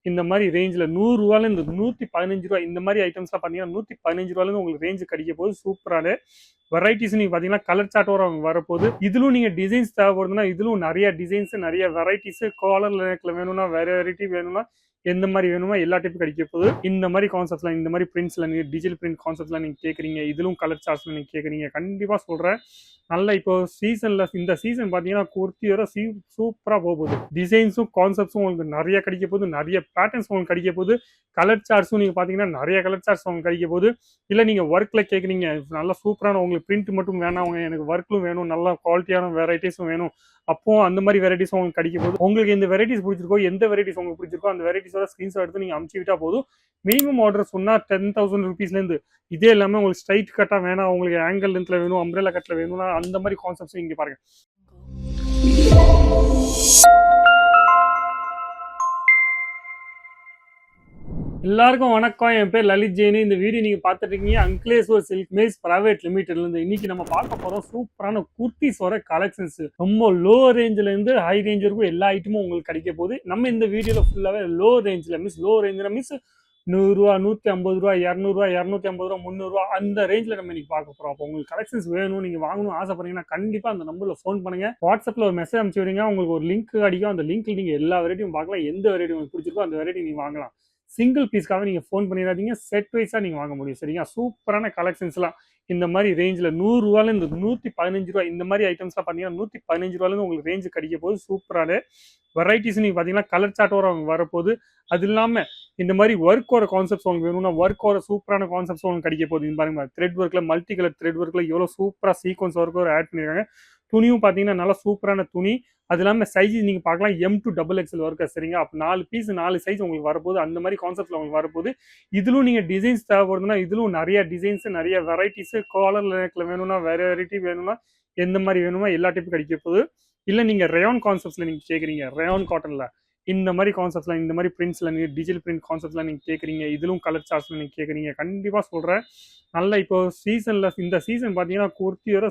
இந்த மாதிரி ரேஞ்சில் ரூ. 100 ரூ. 115 இந்த மாதிரி ஐட்டம்ஸ்லாம் பார்த்தீங்கன்னா ரூ. 115 உங்களுக்கு ரேஞ்சு கிடைக்க போது சூப்பரான வெரைட்டிஸ். நீங்க பாத்தீங்கன்னா கலர் சார்ட்டோட வரப்போகுது. இதுலும் நீங்க டிசைன்ஸ் தேவைப்படுதுன்னா இதுலும் நிறைய டிசைன்ஸ் நிறைய வெரைட்டிஸ் காலர் லைனக்ல வேணும்னா வேற வெரைட்டி வேணும்னா எந்த மாதிரி வேணுமோ எல்லா டைப்பும் கிடைக்க போகுது. இந்த மாதிரி கான்செப்ட்லாம் இந்த மாதிரி பிரிண்ட்ஸ்ல நீங்க டிஜிட்டல் பிரிண்ட் கான்செப்ட்லாம் நீங்க கேட்குறீங்க, இதுலும் கலர் சார்ட்ஸ்ல நீங்க கேட்குறீங்க, கண்டிப்பா சொல்றேன். நல்லா இப்போ சீசன்ல இந்த சீசன் பாத்தீங்கன்னா குர்த்தியோட சூப்பரா போகுது. டிசைன்ஸும் கான்செப்ட்ஸும் உங்களுக்கு நிறைய கிடைக்க போகுது, நிறைய பேட்டர்ன்ஸ் உங்களுக்கு கிடைக்க போகுது. கலர் சார்ட்ஸும் நீங்க பாத்தீங்கன்னா நிறைய கலர் சார்ட்ஸ் உங்களுக்கு கிடைக்க போகுது. இல்ல நீங்க ஒர்க்ல கேக்குறீங்க நல்லா சூப்பரான உங்களுக்கு பிரிண்ட் மட்டும் வேணாம், எனக்கு ஒர்க்கும் வேணும், நல்லா குவாலிட்டியான வெரைட்டிஸும் வேணும், அப்போ அந்த மாதிரி வெரைட்டிஸ் உங்களுக்கு கிடைக்க போகுது. உங்களுக்கு எந்த வெரைட்டிஸ் பிடிச்சிருக்கோ எந்த வெரைட்டிஸ் உங்களுக்கு பிடிச்சிருக்கோ அந்த வெரைட்டிஸோட ஸ்கிரீன்ஷாட் எடுத்து நீங்க அமுச்சு விட்டா போதும். மினிமம் ஆர்டர் சொன்னா 10,000 ருபீஸ்லேருந்து. இதே இல்லாமல் உங்களுக்கு ஸ்ட்ரைட் கட்டாக வேணாம், உங்களுக்கு ஆங்கிள் லென்த்ல வேணும், அம்ப்ரெல்லா கட்டில் வேணும்னா அந்த மாதிரி கான்செப்ட்ஸும் இங்கே பாருங்க. எல்லாருக்கும் வணக்கம். என் பேர் லலித் ஜெயின். இந்த வீடியோ நீங்க பார்த்துட்டு இருக்கீங்க அங்கிலேஸ்வர் சில்க் மில்ஸ் பிரைவேட் லிமிடெட்ல இருந்து. இன்னைக்கு நம்ம பார்க்க போறோம் சூப்பரான குர்த்திஸோட கலெக்ஷன்ஸ். ரொம்ப லோ ரேஞ்சில இருந்து ஹை ரேஞ்ச் வரைக்கும் எல்லா ஐட்டமும் உங்களுக்கு கிடைக்க போகுது. நம்ம இந்த வீடியோல ஃபுல்லாவே லோ ரேஞ்சில் மீன்ஸ் ரூ. 100 150 200 250 300 அந்த ரேஞ்சில் நம்ம இன்னைக்கு பார்க்க போறோம். அப்போ உங்களுக்கு கலெக்ஷன்ஸ் வேணும், நீங்க வாங்கணும் ஆசைப்படுறீங்கன்னா கண்டிப்பா அந்த நம்பர்ல ஃபோன் பண்ணுங்க. வாட்ஸ்அப்ல ஒரு மெசேஜ் அனுப்பிச்சு விடுங்க, உங்களுக்கு ஒரு லிங்க் அடிக்கும். அந்த லிங்க்ல நீங்க எல்லா வெரைட்டியும் பார்க்கலாம். எந்த வெரைட்டி உங்களுக்கு பிடிச்சிருக்கோ அந்த வெரைட்டி நீங்க வாங்கலாம். சிங்கிள் பீஸ்க்காக நீங்க ஃபோன் பண்ணிடாதீங்க, செட் வைஸா நீங்க வாங்க முடியும். சரிங்களா? சூப்பரான கலெக்ஷன்ஸ்லாம் இந்த மாதிரி ரேஞ்சில் ரூ. 100 இந்த மாதிரி ஐட்டம்ஸ்லாம் பார்த்தீங்கன்னா ரூ. 115 உங்களுக்கு ரேஞ்சு கிடைக்க போது சூப்பரான வெரைட்டிஸ். நீங்க பார்த்தீங்கன்னா கலர் சார்ட்டோட வரப்போகுது. அது இல்லாமல் இந்த மாதிரி ஒர்க்கோட கான்செப்ட்ஸ் உங்களுக்கு வேணும்னா ஒர்க்கோட சூப்பரான கான்செப்ட்ஸ் உங்களுக்கு கிடைக்க போகுது. பாருங்க த்ரெட் ஒர்க்ல மல்டி கலர் த்ரெட் ஒர்க்ல எவ்வளோ சூப்பராக சீக்வன்ஸ் ஒர்க் ஆட் பண்ணிருக்காங்க. துணியும் பார்த்தீங்கன்னா நல்லா சூப்பரான துணி. அது இல்லாமல் சைஸ் நீங்கள் பார்க்கலாம் M2XXL ஒர்க்கு. சரிங்க? அப்போ 4 பீஸ் 4 சைஸ் உங்களுக்கு வரப்போகுது. அந்த மாதிரி கான்செப்ட்ல உங்களுக்கு வரப்போகுது. இதுலும் நீங்கள் டிசைன்ஸ் தேவைப்படுதுன்னா இதுலும் நிறைய டிசைன்ஸ் நிறைய வெரைட்டிஸ் காலர் லைனக்ல வேணும்னா வேற வெரைட்டி வேணும்னா எந்த மாதிரி வேணுமோ எல்லா டைப்பும் கிடைக்க போகுது. இல்லை நீங்கள் ரேயான் கான்செப்ட்ஸ்ல நீங்கள் கேட்குறீங்க, ரேயான் காட்டன்ல இந்த மாதிரி கான்செப்ட்லாம் இந்த மாதிரி பிரிண்ட்ஸ்ல நீங்கள் டிஜிட்டல் பிரிண்ட் கான்செப்ட்லாம் நீங்கள் கேட்குறீங்க, இதுலும் கலர் சார்ட்ஸ்ல நீங்கள் கேட்குறீங்க, கண்டிப்பாக சொல்கிறேன். நல்லா இப்போ சீசன்ல இந்த சீசன் பார்த்தீங்கன்னா குர்த்தியோட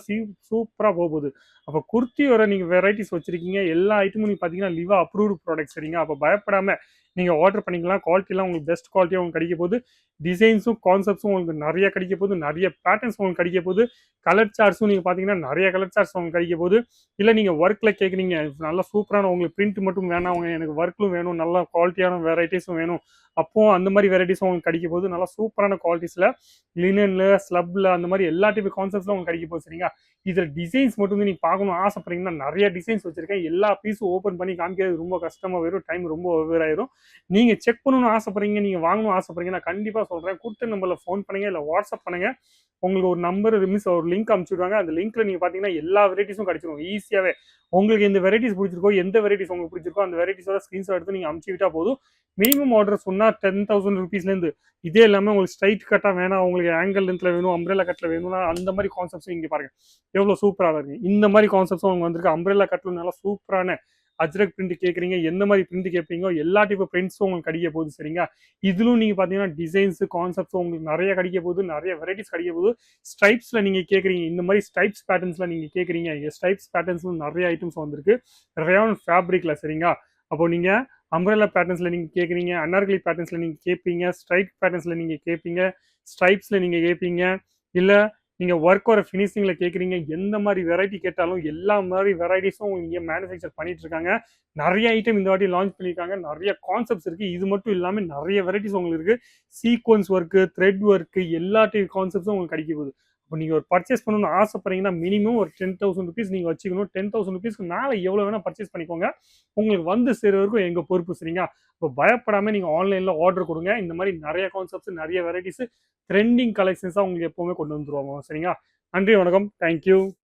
சூப்பராக போகுது. அப்போ குர்த்தியோட நீங்கள் வெரைட்டிஸ் வச்சிருக்கீங்க, எல்லா ஐட்டமும் நீங்கள் பார்த்தீங்கன்னா லிவா அப்ரூவ்டு ப்ராடக்ட். சரிங்க? அப்போ பயப்படாம நீங்கள் ஆர்டர் பண்ணிக்கலாம். குவாலிட்டிலாம் உங்களுக்கு பெஸ்ட் குவாலிட்டியாக உங்களுக்கு கிடைக்க போகுது. டிசைன்ஸும் கான்செப்ட்ஸும் உங்களுக்கு நிறைய கிடைக்க போகுது, நிறைய பேட்டர்ன்ஸ் உங்களுக்கு கிடைக்க போகுது. கலர் சார்ட்ஸும் நீங்கள் பார்த்தீங்கன்னா நிறைய கலர் சார்ட்ஸ் உங்களுக்கு கிடைக்க போகுது. இல்லை நீங்கள் ஒர்க்கில் கேட்குறீங்க நல்லா சூப்பரான உங்களுக்கு பிரிண்ட் மட்டும் வேணாம், எனக்கு ஒர்க்கும் வேணும், நல்லா குவாலிட்டியான வெரைட்டிஸும் வேணும், அப்போ அந்த மாதிரி வெரைட்டிஸும் உங்களுக்கு கிடைக்க போகுது. நல்லா சூப்பரான குவாலிட்டிஸில் லினன்ல ஸ்லப்ல அந்த மாதிரி எல்லா டைப் கான்செப்ட்ஸும் உங்களுக்கு கிடைக்க போகுது. சரிங்களா? இதில் டிசைன்ஸ் மட்டும் நீங்கள் பார்க்கணும் ஆசைப்படுறீங்கன்னா நிறைய டிசைன்ஸ் வச்சிருக்கேன். எல்லா பீஸும் ஓப்பன் பண்ணி காமிக்கிறது ரொம்ப கஷ்டமாக வரும், டைம் ரொம்ப ஓவர் ஆயிரும். நீங்கள் செக் பண்ணணும்னு ஆசைப்படுறீங்க, நீங்கள் வாங்கணும் ஆசைப்படுறீங்கன்னா கண்டிப்பாக சொல்கிறேன், கொடுத்த நம்பரில் ஃபோன் பண்ணுங்க, இல்லை வாட்ஸ்அப் பண்ணுங்க. உங்களுக்கு ஒரு நம்பர் ஒரு லிங்க் அனுப்பிச்சுடுவாங்க. அந்த லிங்க்ல நீங்க பாத்தீங்கன்னா எல்லா வெரைட்டிஸும் கிடைச்சிடும் ஈஸியாவே. உங்களுக்கு எந்த வெரைட்டிஸ் பிடிச்சிருக்கோ எந்த வெரைட்டிஸ் உங்களுக்கு பிடிச்சிருக்கோ அந்த வெரைட்டிஸோட ஸ்கிரீன்ஷாட் எடுத்து நீங்க அமுச்சு விட்டா போதும். மினிமம் ஆர்டர் சொன்னா 10,000 ருபீஸ்லேருந்து. இதே இல்லாமல் உங்களுக்கு ஸ்ட்ரைட் கட்டாக வேணாம், உங்களுக்கு ஆங்கிள் லென்த்ல வேணும், அம்ப்ரெல்லா கட்டில் வேணும்னா அந்த மாதிரி கான்செப்ட்ஸும் இங்கே பாருங்க எவ்வளோ சூப்பராக இருக்கு. இந்த மாதிரி கான்செப்ட்ஸும் அவங்க வந்திருக்கு. அம்ப்ரெல்லா கட்டில் நல்லா சூப்பரான அஜ்ரக் பிரிண்ட் கேட்குறீங்க, எந்த மாதிரி பிரிண்ட் கேட்பீங்களோ எல்லா டைப் பிரிண்ட்ஸும் உங்களுக்கு கிடைக்க போகுது. சரிங்களா? இதுலும் நீங்கள் பார்த்தீங்கன்னா டிசைன்ஸ் கான்செப்ட்ஸ் உங்களுக்கு நிறைய கிடைக்க போகுது, நிறைய வெரைட்டிஸ் கிடைக்க போகுது. ஸ்ட்ரைப்ஸில் நீங்கள் கேட்குறீங்க, இந்த மாதிரி ஸ்ட்ரைப்ஸ் பேட்டர்ன்ஸில் நீங்கள் கேட்குறீங்க, ஸ்ட்ரைப்ஸ் பேட்டர்ன்ஸும் நிறைய ஐட்டம்ஸ் வந்திருக்கு ரேயான் ஃபேப்ரிக்ல. சரிங்களா? அப்போ நீங்கள் அம்ப்ரெல்லா பேட்டர்ன்ஸில் நீங்கள் கேட்குறீங்க, அனார்கலி பேட்டர்ன்ஸில் நீங்கள் கேட்பீங்க, ஸ்ட்ரைட் பேட்டர்ன்ஸில் நீங்கள் கேட்பீங்க, ஸ்ட்ரைப்ஸில் நீங்கள் கேட்பீங்க, இல்லை நீங்கள் ஒர்க்கோட ஃபினிஷிங்கில் கேட்குறீங்க, எந்த மாதிரி வெரைட்டி கேட்டாலும் எல்லா மாதிரி வெரைட்டிஸும் நீங்கள் மேனுஃபேக்சர் பண்ணிட்டு இருக்காங்க. நிறைய ஐட்டம் இந்த வாட்டி லான்ச் பண்ணியிருக்காங்க, நிறைய கான்செப்ட்ஸ் இருக்குது. இது மட்டும் இல்லாமல் நிறைய வெரைட்டிஸ் உங்களுக்கு இருக்குது. சீக்வன்ஸ் ஒர்க்கு, த்ரெட் ஒர்க்கு, எல்லா டைப் கான்செப்ட்ஸும் உங்களுக்கு கிடைக்க போகுது. இப்போ நீங்கள் ஒரு பர்ச்சேஸ் பண்ணணும்னு ஆசைப்படுறீங்கன்னா மினிமம் ஒரு 10,000 ருபீஸ் நீங்கள் வச்சுக்கணும். 10,000 ருபீஸ்க்கு மேலே எவ்வளோ வேணால் பர்ச்சேஸ் பண்ணிக்கோங்க, உங்களுக்கு வந்து சேர வரைக்கும் எங்கள் பொறுப்பு. சரிங்களா? இப்போ பயப்படாமல் நீங்கள் ஆன்லைனில் ஆர்டர் கொடுங்க. இந்த மாதிரி நிறைய கான்செப்ட்ஸ் நிறைய வெரைட்டிஸ் ட்ரெண்டிங் கலெக்ஷன்ஸாக உங்களுக்கு எப்போவுமே கொண்டு வந்துருவாங்க. சரிங்களா? நன்றி, வணக்கம், தேங்க்யூ.